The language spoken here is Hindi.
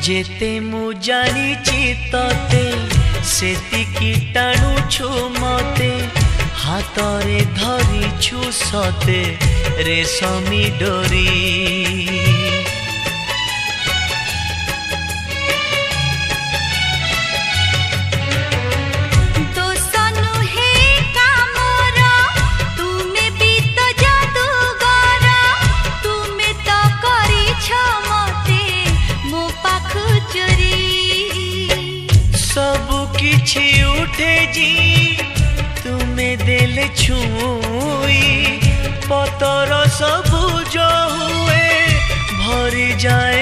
जेते मु जानिछि तते सेतिकी टाणुछु मते हातरे धरिछु सते रेशमी डोरी। किछि उठे जी तुम्हें देले छुई पतर सबुज हुए भरी जाए